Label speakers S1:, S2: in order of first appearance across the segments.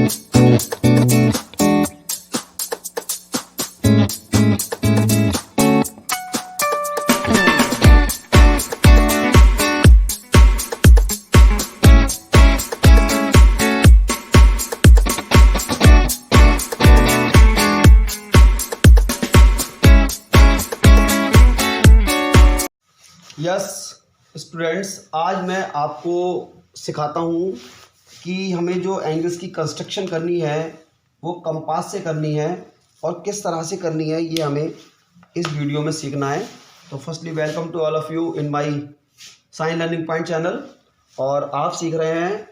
S1: Yes students, आज मैं आपको सिखाता हूँ कि हमें जो एंगल्स की कंस्ट्रक्शन करनी है वो कंपास से करनी है और किस तरह से करनी है, ये हमें इस वीडियो में सीखना है। तो firstly welcome to all of you in my sign learning point channel. और आप सीख रहे हैं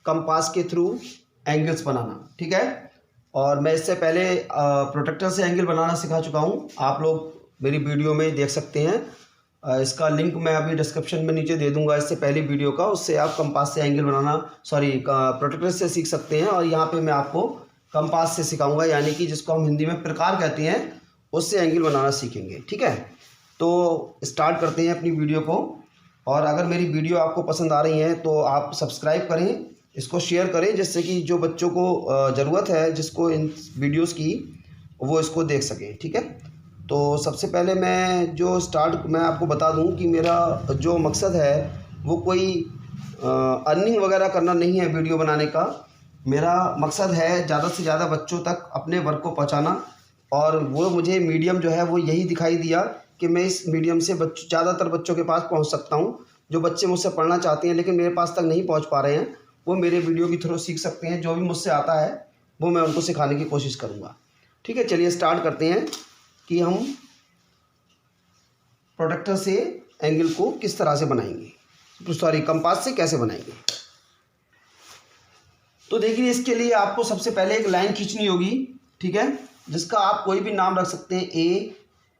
S1: कंपास के थ्रू एंगल्स बनाना, ठीक है। और मैं इससे पहले प्रोट्रैक्टर से एंगल बनाना सिखा चुका हूँ, आप लोग मेरी वीडियो में देख सकते हैं। इसका लिंक मैं अभी डिस्क्रिप्शन में नीचे दे दूंगा, इससे पहले वीडियो का, उससे आप कंपास से एंगल बनाना प्रोट्रैक्टर से सीख सकते हैं। और यहाँ पे मैं आपको कंपास से सिखाऊंगा, यानी कि जिसको हम हिंदी में प्रकार कहते हैं, उससे एंगल बनाना सीखेंगे, ठीक है। तो स्टार्ट करते हैं अपनी वीडियो को। और अगर मेरी वीडियो आपको पसंद आ रही है तो आप सब्सक्राइब करें, इसको शेयर करें, जिससे कि जो बच्चों को ज़रूरत है, जिसको इन वीडियोज़ की, वो इसको देख सकें, ठीक है। तो सबसे पहले मैं आपको बता दूं कि मेरा जो मकसद है वो कोई अर्निंग वगैरह करना नहीं है वीडियो बनाने का। मेरा मकसद है ज़्यादा से ज़्यादा बच्चों तक अपने वर्क को पहुंचाना। और वो मुझे मीडियम जो है वो यही दिखाई दिया कि मैं इस मीडियम से ज़्यादातर बच्चों के पास पहुंच सकता हूं। जो बच्चे मुझसे पढ़ना चाहते हैं लेकिन मेरे पास तक नहीं पहुँच पा रहे हैं, वो मेरे वीडियो के थ्रू सीख सकते हैं। जो भी मुझसे आता है वो मैं उनको सिखाने की कोशिश करूँगा, ठीक है। चलिए स्टार्ट करते हैं कि हम प्रोट्रैक्टर से एंगल को किस तरह से बनाएंगे, कंपास से कैसे बनाएंगे। तो देखिए, इसके लिए आपको सबसे पहले एक लाइन खींचनी होगी, ठीक है, जिसका आप कोई भी नाम रख सकते हैं। ए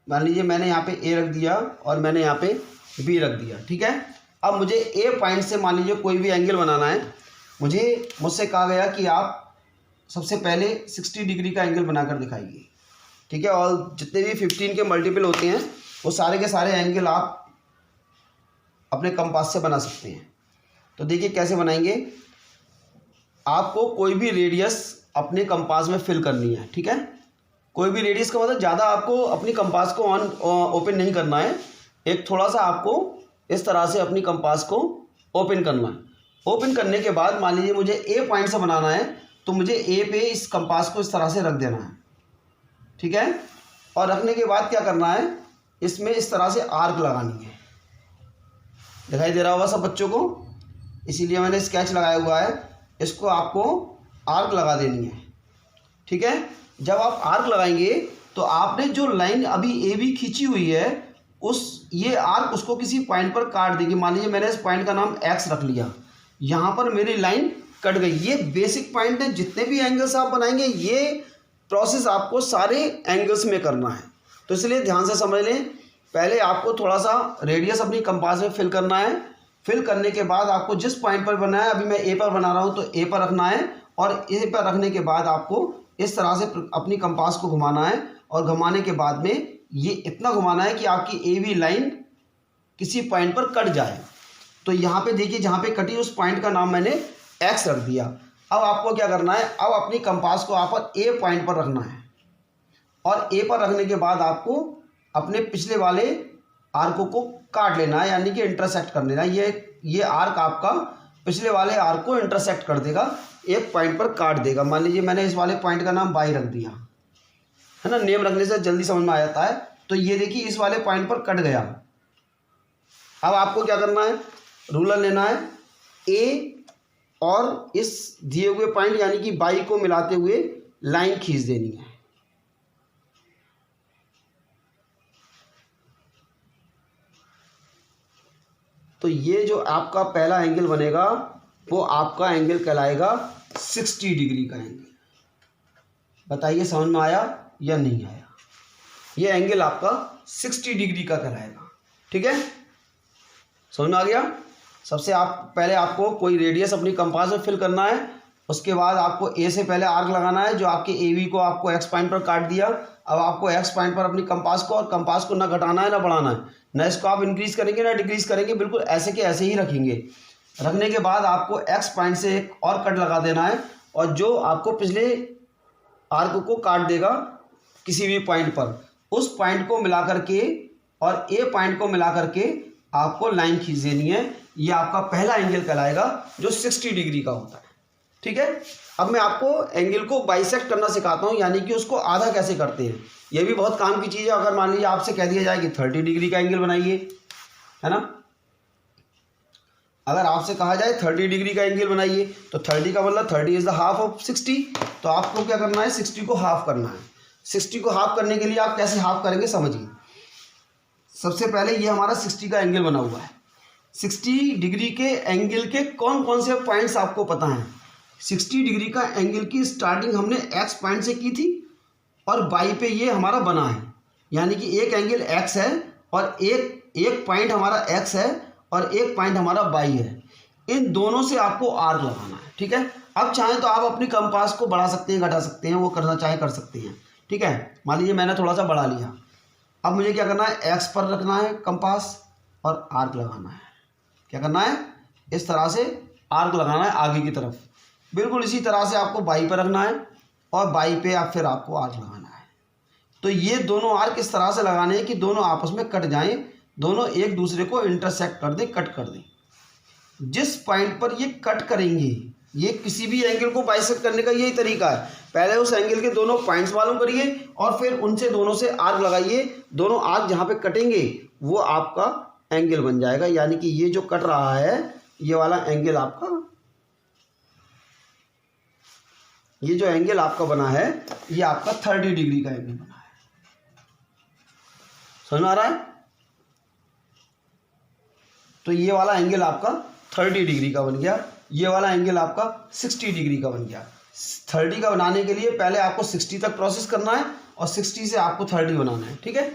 S1: मान लीजिए, मैंने यहाँ पे ए रख दिया और मैंने यहाँ पे बी रख दिया, ठीक है। अब मुझे ए पॉइंट से मान लीजिए कोई भी एंगल बनाना है। मुझसे कहा गया कि आप सबसे पहले 60 डिग्री का एंगल बनाकर दिखाइए, ठीक है। और जितने भी 15 के मल्टीपल होते हैं वो सारे के सारे एंगल आप अपने कंपास से बना सकते हैं। तो देखिए कैसे बनाएंगे। आपको कोई भी रेडियस अपने कंपास में फिल करनी है, ठीक है। कोई भी रेडियस का मतलब ज़्यादा आपको अपनी कंपास को ओपन नहीं करना है। एक थोड़ा सा आपको इस तरह से अपनी कंपास को ओपन करना है। ओपन करने के बाद मान लीजिए मुझे ए पॉइंट से बनाना है, तो मुझे ए पे इस कंपास को इस तरह से रख देना है, ठीक है। और रखने के बाद क्या करना है, इसमें इस तरह से आर्क लगानी है। दिखाई दे रहा होगा सब बच्चों को, इसीलिए मैंने स्केच लगाया हुआ है। इसको आपको आर्क लगा देनी है, ठीक है। जब आप आर्क लगाएंगे तो आपने जो लाइन अभी ए बी खींची हुई है, ये आर्क उसको किसी पॉइंट पर काट देगी। मान लीजिए मैंने इस पॉइंट का नाम एक्स रख लिया, यहाँ पर मेरी लाइन कट गई। ये बेसिक पॉइंट है। जितने भी एंगल्स आप बनाएंगे, ये प्रोसेस आपको सारे एंगल्स में करना है। तो इसलिए ध्यान से समझ लें। पहले आपको थोड़ा सा रेडियस अपनी कंपास में फिल करना है। फिल करने के बाद आपको जिस पॉइंट पर बनाना है, अभी मैं ए पर बना रहा हूं तो ए पर रखना है। और ए पर रखने के बाद आपको इस तरह से अपनी कंपास को घुमाना है। और घुमाने के बाद में ये इतना घुमाना है कि आपकी ए बी लाइन किसी पॉइंट पर कट जाए। तो यहाँ पे देखिए, जहाँ पे कटी उस पॉइंट का नाम मैंने एक्स रख दिया। अब आपको क्या करना है, अब अपनी कंपास को आप ए पॉइंट पर रखना है। और ए पर रखने के बाद आपको अपने पिछले वाले आर्कों को काट लेना है, यानी कि इंटरसेक्ट कर लेना है। ये आर्क आपका पिछले वाले आर्क को इंटरसेक्ट कर देगा, एक पॉइंट पर काट देगा। मान लीजिए मैंने इस वाले पॉइंट का नाम वाई रख दिया, है ना। नेम रखने से जल्दी समझ में आ जाता है। तो ये देखिए इस वाले पॉइंट पर कट गया। अब आपको क्या करना है, रूलर लेना है, ए और इस दिए हुए पॉइंट यानी कि बाई को मिलाते हुए लाइन खींच देनी है। तो ये जो आपका पहला एंगल बनेगा वो आपका एंगल कहलाएगा 60 डिग्री का एंगल। बताइए समझ में आया या नहीं आया। ये एंगल आपका 60 डिग्री का कहलाएगा, ठीक है। समझ में आ गया। सबसे पहले आपको कोई रेडियस अपनी कंपास में फिल करना है। उसके बाद आपको ए से पहले आर्क लगाना है, जो आपके ए बी को आपको एक्स पॉइंट पर काट दिया। अब आपको एक्स पॉइंट पर अपनी कंपास को, और कंपास को ना घटाना है ना बढ़ाना है, ना इसको आप इंक्रीज करेंगे ना डिक्रीज करेंगे, बिल्कुल ऐसे के ऐसे ही रखेंगे। रखने के बाद आपको एक्स पॉइंट से एक और कट लगा देना है। और जो आपको पिछले आर्क को काट देगा किसी भी पॉइंट पर, उस पॉइंट को मिला करके और ए पॉइंट को मिला करके आपको लाइन खींच देनी है। ये आपका पहला एंगल कहलाएगा जो 60 डिग्री का होता है। ठीक है, अब मैं आपको एंगल को बाइसेक्ट करना सिखाता हूँ, यानी कि उसको आधा कैसे करते हैं। ये भी बहुत काम की चीज़ है। अगर मान लीजिए आपसे कह दिया जाए कि 30 डिग्री का एंगल बनाइए, है ना, अगर आपसे कहा जाए 30 डिग्री का एंगल बनाइए तो 30 का मतलब 30 इज द हाफ ऑफ 60। तो आपको क्या करना है, 60 को हाफ करना है। 60 को हाफ करने के लिए आप कैसे हाफ करेंगे समझिए। सबसे पहले ये हमारा 60 का एंगल बना हुआ है। 60 डिग्री के एंगल के कौन कौन से पॉइंट्स आपको पता हैं। 60 डिग्री का एंगल की स्टार्टिंग हमने एक्स पॉइंट से की थी और वाई पे ये हमारा बना है, यानी कि एक एंगल एक्स है और एक पॉइंट हमारा एक्स है और एक पॉइंट हमारा वाई है। इन दोनों से आपको आर्क लगाना है। ठीक है, अब चाहें तो आप अपनी कंपास को बढ़ा सकते हैं, घटा सकते हैं, वो करना चाहे कर सकते हैं। ठीक है, मान लीजिए मैंने थोड़ा सा बढ़ा लिया। अब मुझे क्या करना है, एक्स पर रखना है कंपास और आर्क लगाना है। क्या करना है, इस तरह से आर्क लगाना है आगे की तरफ। बिल्कुल इसी तरह से आपको वाई पर रखना है और वाई पे आप फिर आपको आर्क लगाना है। तो ये दोनों आर्क इस तरह से लगाने हैं कि दोनों आपस में कट जाएं, दोनों एक दूसरे को इंटरसेक्ट कर दें, कट कर दें। जिस पॉइंट पर ये कट करेंगे, ये किसी भी एंगल को बाइसेक्ट करने का यही तरीका है। पहले उस एंगल के दोनों पॉइंट्स मालूम करिए और फिर उनसे दोनों से आर्क लगाइए। दोनों आर्क जहाँ पे कटेंगे वो आपका एंगल बन जाएगा, यानी कि ये जो कट रहा है ये वाला एंगल आपका, ये जो एंगल आपका बना है ये आपका 30 डिग्री का एंगल बना है। समझ में आ रहा है। तो ये वाला एंगल आपका 30 डिग्री का बन गया, ये वाला एंगल आपका 60 डिग्री का बन गया। 30 का बनाने के लिए पहले आपको 60 तक प्रोसेस करना है और 60 से आपको 30 बनाना है। ठीक है,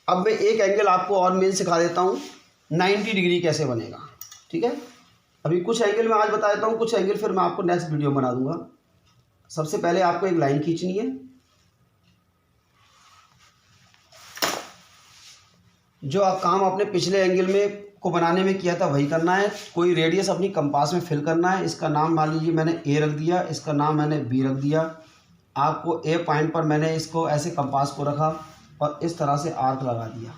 S1: अब मैं एक एंगल आपको और मेन सिखा देता हूँ 90 डिग्री कैसे बनेगा। ठीक है, अभी कुछ एंगल मैं आज बता देता हूँ, कुछ एंगल फिर मैं आपको नेक्स्ट वीडियो में बना दूंगा। सबसे पहले आपको एक लाइन खींचनी है। जो आप काम अपने पिछले एंगल में को बनाने में किया था वही करना है। कोई रेडियस अपनी कंपास में फिल करना है। इसका नाम मान लीजिए मैंने ए रख दिया, इसका नाम मैंने बी रख दिया। आपको ए पॉइंट पर मैंने इसको ऐसे कंपास को रखा और इस तरह से आर्क लगा दिया।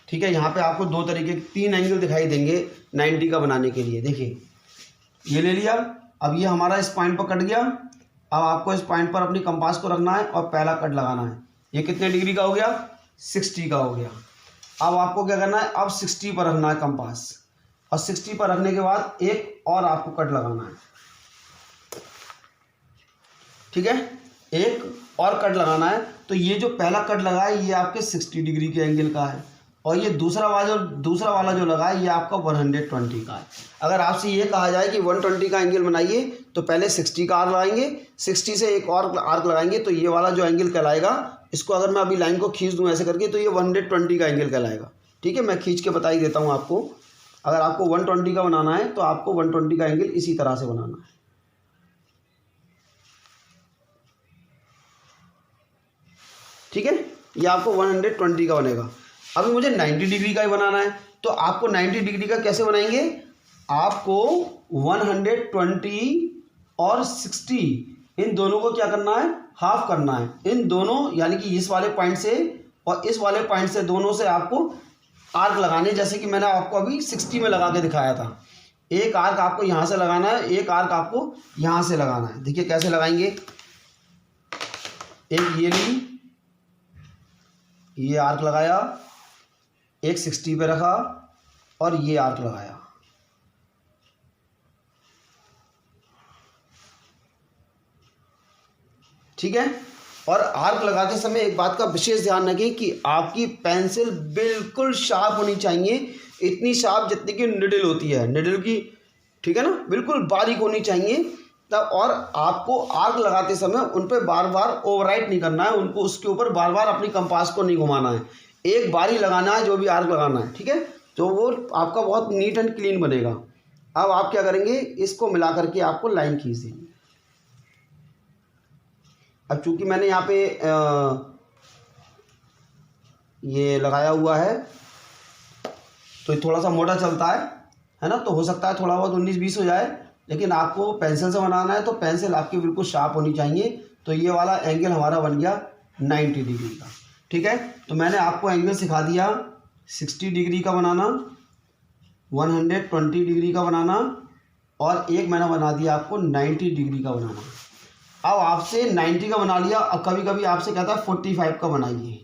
S1: ठीक है, यहाँ पे आपको दो तरीके के 3 एंगल दिखाई देंगे 90 का बनाने के लिए। देखिए ये ले लिया, अब ये हमारा इस पॉइंट पर कट गया। अब आपको इस पॉइंट पर अपनी कंपास को रखना है और पहला कट लगाना है। ये कितने डिग्री का हो गया, 60 का हो गया। अब आपको क्या करना है, अब 60 पर रखना है कंपास और 60 पर रखने के बाद एक और आपको कट लगाना है। ठीक है, एक और कट लगाना है। तो ये जो पहला कट लगा है ये आपके 60 डिग्री के एंगल का है और ये दूसरा वाला जो लगा है ये आपका 120 का है। अगर आपसे ये कहा जाए कि 120 का एंगल बनाइए तो पहले 60 का आर्क लगाएंगे, 60 से एक और आर्क लगाएंगे तो ये वाला जो एंगल कहलाएगा, इसको अगर मैं अभी लाइन को खींच दूं ऐसे करके तो ये 120 का एंगल कहलाएगा। ठीक है, मैं खींच के बता ही देता हूँ आपको। अगर आपको 120 का बनाना है तो आपको 120 का एंगल इसी तरह से बनाना है। ठीक है, ये आपको 120 का बनेगा। अभी मुझे 90 डिग्री का ही बनाना है तो आपको 90 डिग्री का कैसे बनाएंगे, आपको 120 और 60 इन दोनों को क्या करना है, हाफ करना है। इन दोनों यानी कि इस वाले पॉइंट से और इस वाले पॉइंट से दोनों से आपको आर्क लगाने, जैसे कि मैंने आपको अभी 60 में लगा के दिखाया था। एक आर्क आपको यहाँ से लगाना है, एक आर्क आपको यहाँ से लगाना है। देखिए कैसे लगाएंगे, एक ये ली, ये आर्क लगाया, एक 60 पे रखा और ये आर्क लगाया। ठीक है, और आर्क लगाते समय एक बात का विशेष ध्यान रखें कि आपकी पेंसिल बिल्कुल शार्प होनी चाहिए, इतनी शार्प जितनी कि निडल होती है, निडल की, ठीक है ना, बिल्कुल बारीक होनी चाहिए तब। और आपको आर्क लगाते समय उन पर बार बार ओवरराइट नहीं करना है, उनको उसके ऊपर बार बार अपनी कंपास को नहीं घुमाना है, एक बार ही लगाना है जो भी आर्क लगाना है। ठीक है, तो वो आपका बहुत नीट एंड क्लीन बनेगा। अब आप क्या करेंगे, इसको मिला करके आपको लाइन खींच देंगे। अब चूंकि मैंने यहाँ पे ये लगाया हुआ है तो ये थोड़ा सा मोटा चलता है ना, तो हो सकता है थोड़ा बहुत 19-20 हो जाए, लेकिन आपको पेंसिल से बनाना है तो पेंसिल आपकी बिल्कुल शार्प होनी चाहिए। तो ये वाला एंगल हमारा बन गया 90 डिग्री का। ठीक है, तो मैंने आपको एंगल सिखा दिया 60 डिग्री का बनाना, 120 डिग्री का बनाना, और एक मैंने बना दिया आपको 90 डिग्री का बनाना। अब आपसे 90 का बना लिया, और कभी कभी आपसे कहता है 45 का बनाइए।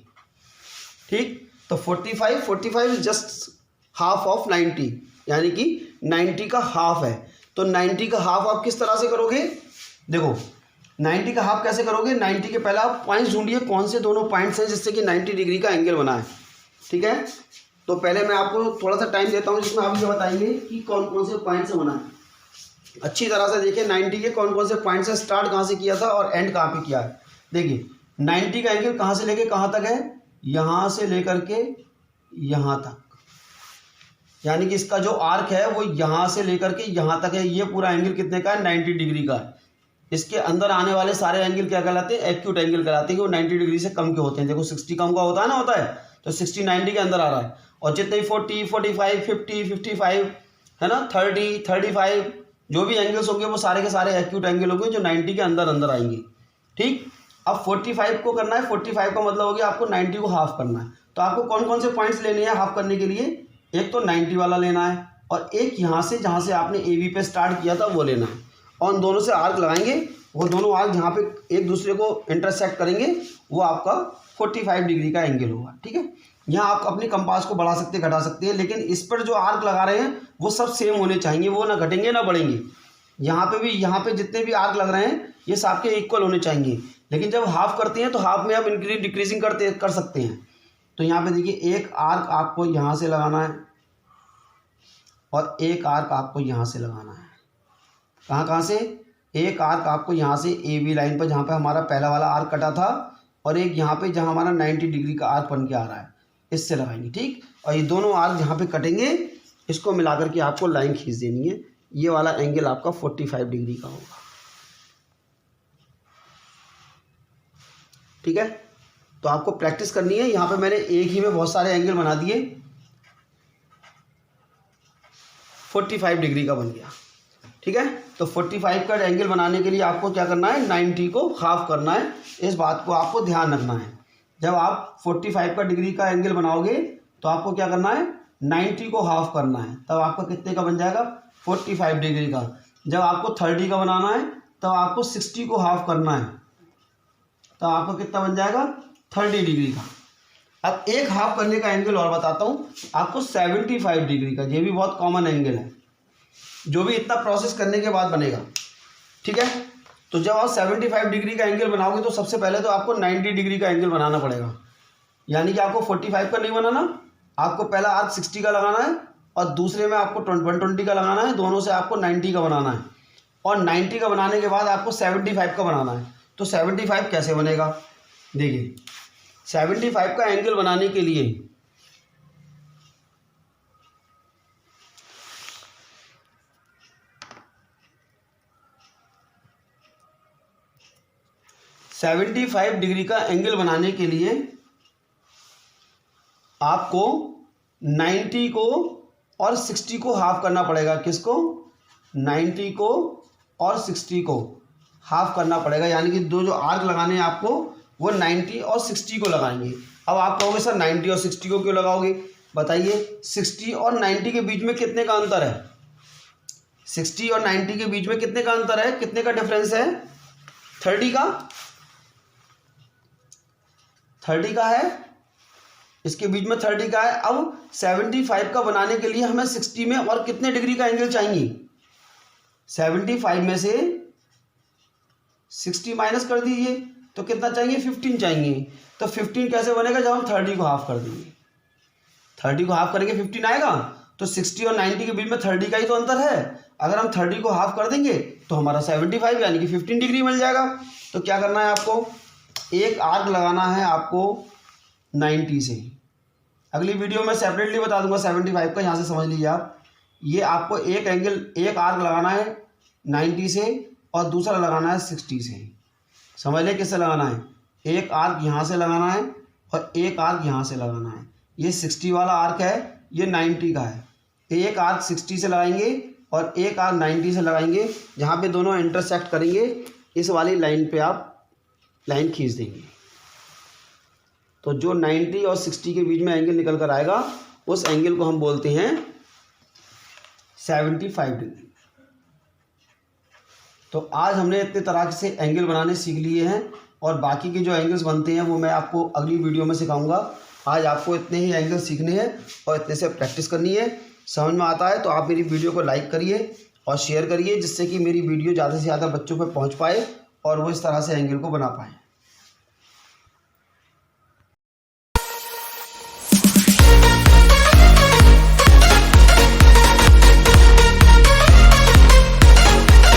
S1: ठीक, तो 45 जस्ट हाफ ऑफ 90, यानी कि 90 का हाफ है। तो 90 का हाफ आप किस तरह से करोगे, देखो 90 का हाफ कैसे करोगे, 90 के पहले आप पॉइंट्स ढूंढिए, कौन से दोनों पॉइंट्स हैं जिससे कि 90 डिग्री का एंगल बना है। ठीक है, तो पहले मैं आपको थोड़ा सा टाइम देता हूँ जिसमें आप ये बताएंगे कि कौन कौन से पॉइंट से बना है। अच्छी तरह से देखिए 90 के कौन कौन से पॉइंट से स्टार्ट कहाँ से किया था और एंड कहाँ पे किया है। देखिए 90 का एंगल कहाँ से लेके कहाँ तक है, यहाँ से लेकर के यहाँ तक, यानी कि इसका जो आर्क है वो यहाँ से लेकर के यहाँ तक है। ये पूरा एंगल कितने का है, 90 डिग्री का है। इसके अंदर आने वाले सारे एंगल क्या कहलाते हैं, एक्यूट एंगल कहलाते हैं, कि वो 90 डिग्री से कम के होते हैं। देखो 60 कम का होता है, तो 60 90 के अंदर आ रहा है, और जितने 40 45 50 55 है ना, 30 35 जो भी एंगल्स होंगे वो सारे के सारे एक्यूट एंगल होंगे जो 90 के अंदर अंदर आएंगे। ठीक, अब 45 को करना है, 45 का मतलब हो गया आपको 90 को हाफ करना है। तो आपको कौन कौन से पॉइंट्स लेने हैं हाफ करने के लिए, एक तो 90 वाला लेना है, और एक यहाँ से जहाँ से आपने ए बी पे स्टार्ट किया था वो लेना है, और उन दोनों से आर्क लगाएंगे। वो दोनों आर्क जहाँ पे एक दूसरे को इंटरसेक्ट करेंगे वो आपका 45 डिग्री का एंगल होगा। ठीक है, यहाँ आप अपनी कंपास को बढ़ा सकते घटा सकते हैं, लेकिन इस पर जो आर्क लगा रहे हैं वो सब सेम होने चाहिए, वो ना घटेंगे ना बढ़ेंगे। यहाँ पे भी, यहाँ पे जितने भी आर्क लग रहे हैं ये सबके इक्वल होने चाहिए। लेकिन जब हाफ करते हैं तो हाफ में आप इंक्रीज डिक्रीजिंग कर सकते हैं। तो यहाँ पे देखिए एक आर्क आपको यहाँ से लगाना है और एक आर्क आपको यहाँ से लगाना है। कहाँ से, एक आर्क आपको यहाँ से ए बी लाइन पर जहाँ पे हमारा पहला वाला आर्क कटा था, और एक यहाँ पे जहाँ हमारा 90 डिग्री का आर्क बन के आ रहा है, इससे लगाएंगे। ठीक, और ये दोनों आर्क जहाँ पे कटेंगे इसको मिला करके आपको लाइन खींच देनी है। ये वाला एंगल आपका 45 डिग्री का होगा। ठीक है, तो आपको प्रैक्टिस करनी है। यहाँ पे मैंने एक ही में बहुत सारे एंगल बना दिए, 45 डिग्री का बन गया। ठीक है, तो 45 का एंगल बनाने के लिए आपको क्या करना है, 90 को हाफ करना है। इस बात को आपको ध्यान रखना है। जब आप 45 का डिग्री का एंगल बनाओगे तो आपको क्या करना है, 90 को हाफ करना है, तब आपका कितने का बन जाएगा, 45 डिग्री का। जब आपको 30 का बनाना है तब आपको 60 को हाफ करना है, तब आपको कितना बन जाएगा, 30 डिग्री का। अब एक हाफ करने का एंगल और बताता हूँ आपको, 75 डिग्री का। ये भी बहुत कॉमन एंगल है जो भी इतना प्रोसेस करने के बाद बनेगा। ठीक है, तो जब आप 75 डिग्री का एंगल बनाओगे तो सबसे पहले तो आपको 90 डिग्री का एंगल बनाना पड़ेगा। यानी कि आपको 45 का नहीं बनाना, आपको पहला आर्क 60 का लगाना है और दूसरे में आपको 120 का लगाना है। दोनों से आपको 90 का बनाना है, और 90 का बनाने के बाद आपको 75 का बनाना है। तो 75 कैसे बनेगा, देखिए 75 का एंगल बनाने के लिए 75 डिग्री का एंगल बनाने के लिए आपको 90 को और 60 को हाफ करना पड़ेगा। किसको, 90 को और 60 को हाफ करना पड़ेगा। यानी कि दो जो आर्क लगाने हैं आपको वो 90 और 60 को लगाएंगे। अब आप कहोगे सर 90 और 60 को क्यों लगाओगे, बताइए 60 और 90 के बीच में कितने का अंतर है, 60 और 90 के बीच में कितने का अंतर है, कितने का डिफरेंस है, 30 का, 30 का है, इसके बीच में 30 का है। अब 75 का बनाने के लिए हमें 60 में और कितने डिग्री का एंगल चाहिए, 75 में से 60 माइनस कर दीजिए तो कितना चाहिए, 15 चाहिए। तो 15 कैसे बनेगा, जब हम 30 को हाफ कर देंगे, 30 को हाफ करेंगे 15 आएगा। तो 60 और 90 के बीच में 30 का ही तो अंतर है। अगर हम 30 को हाफ कर देंगे तो हमारा 75 यानी कि 15 डिग्री मिल जाएगा। तो क्या करना है आपको, एक आर्क लगाना है आपको 90 से। अगली वीडियो में सेपरेटली बता दूंगा 75 का, यहाँ से समझ लीजिए आप। ये आपको एक आर्क लगाना है 90 से और दूसरा लगाना है 60 से। समझ लें किससे लगाना है, एक आर्क यहाँ से लगाना है और एक आर्क यहाँ से लगाना है। ये 60 वाला आर्क है, ये 90 का है। एक आर्क 60 से लगाएंगे और एक आर्क 90 से लगाएंगे, जहाँ पे दोनों इंटरसेक्ट करेंगे इस वाली लाइन पे आप लाइन खींच देंगे। तो जो 90 और 60 के बीच में एंगल निकल कर आएगा उस एंगल को हम बोलते हैं 75 डिग्री। तो आज हमने इतने तरह से एंगल बनाने सीख लिए हैं और बाकी के जो एंगल्स बनते हैं वो मैं आपको अगली वीडियो में सिखाऊंगा। आज आपको इतने ही एंगल सीखने हैं और इतने से प्रैक्टिस करनी है। समझ में आता है तो आप मेरी वीडियो को लाइक करिए और शेयर करिए, जिससे कि मेरी वीडियो ज़्यादा से ज़्यादा बच्चों पर पहुंच पाए और वो इस तरह से एंगल को बना पाएँ।